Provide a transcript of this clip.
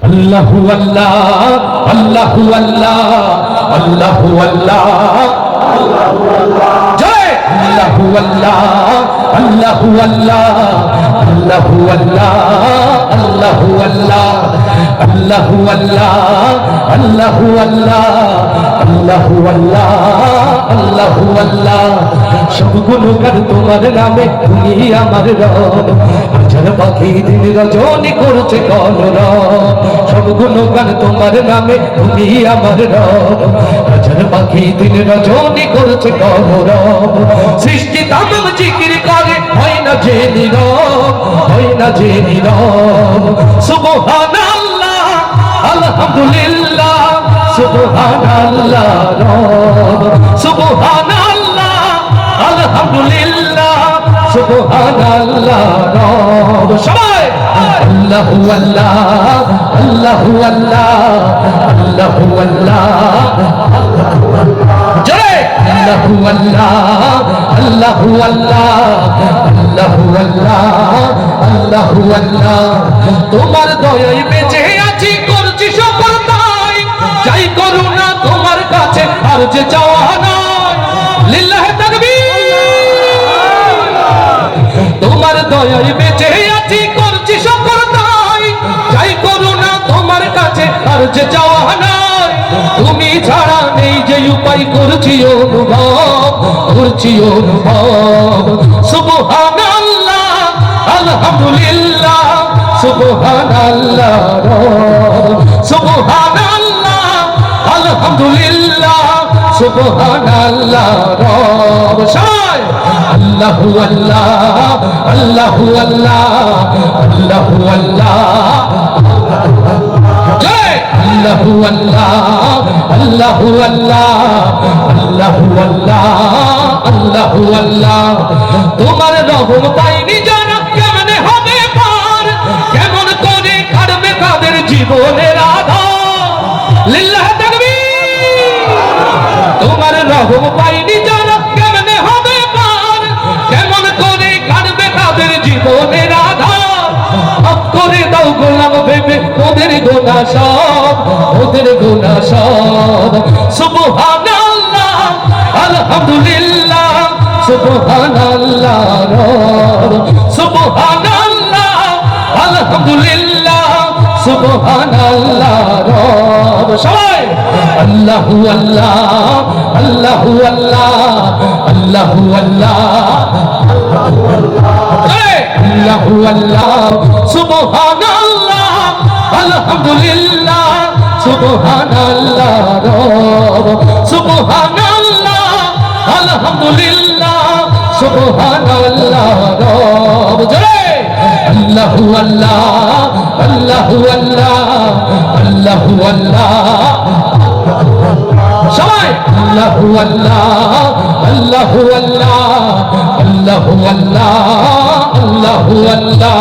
আল্লাহু আল্লাহ আল্লাহু আল্লাহ আল্লাহু আল্লাহ জয় আল্লাহু আল্লাহ আল্লাহু আল্লাহ আল্লাহু আল্লাহ আল্লাহু আল্লাহ আল্লাহু আল্লাহ আল্লাহু আল্লাহ আল্লাহু আল্লাহ আল্লাহু আল্লাহ সব গুণগান তোমার নামে তুমি আমার রব হাজার পাখি দিন রজনী করছে কলরব সব গুণগান তোমার নামে তুমি আমার রব হাজার পাখি দিন রজনী করছে কলরব সৃষ্টি তামাম জিকির করে হয় না যে নীরব হয় না যে নীরব সুবহানাল্লাহ আলহামদুলিল্লাহ সুবহানাল্লাহ রব সুবহানাল্লাহ আলহামদুলিল্লাহ সুবহানাল্লাহ রব সবাই আল্লাহু আল্লাহ আল্লাহু আল্লাহ আল্লাহু আল্লাহ জয় আল্লাহু আল্লাহ আল্লাহু আল্লাহ আল্লাহু আল্লাহ আল্লাহু আল্লাহ তোমার দয়ায় বেঁচে আছি করছি সকল তাই চাই করুণা তোমার কাছে আর যে চাওয়া নাই লিল্লাহি তাকবীর তোমার দয়ায় বেঁচে আছি করছি সকল তাই চাই করুণা তোমার কাছে আর যে চাওয়া নাই তুমি ছাড়া নেই যে উপায় করছি অনুভব সুবহানাল্লাহ আলহামদুলিল্লাহ সুবহানাল্লাহ সুবহানাল্লাহ আলহামদুলিল্লাহ সুবহানাল্লাহ রব সবাই আল্লাহু আল্লাহ আল্লাহু আল্লাহ আল্লাহু আল্লাহ জয় আল্লাহু আল্লাহ আল্লাহু আল্লাহ আল্লাহু আল্লাহ আল্লাহু আল্লাহ তোমার রহম পাইনি জানা কেমনে হবে পার কেমন করে কাটবে কাদের জীবনের আধার লিল্লাহি তাকবীর তোমার রহম পাইনি জানা কেমনে হবে পার কেমন করে কাটবে কাদের জীবনের আধার মাফ করে দাও গোলাম ভেবে ওদের গুনাহ সব সুবহানাল্লাহ আলহামদুলিল্লাহ সুবহানাল্লাহ সুবহানাল্লাহ আলহামদুলিল্লাহ সুবহানাল্লাহ রব সবাই আল্লাহু আল্লাহ আল্লাহু আল্লাহ আল্লাহু আল্লাহ আল্লাহু আল্লাহ সুবহানাল্লাহ আলহামদুলিল্লাহ সুবহানাল্লাহ রব সুবহানাল্লাহ আলহামদুলিল্লাহ সুবহানাল্লাহ রব জয় আল্লাহু আল্লাহ আল্লাহু আল্লাহ আল্লাহু আল্লাহ সবাই আল্লাহু আল্লাহ আল্লাহু আল্লাহ আল্লাহু আল্লাহ আল্লাহু আল্লাহ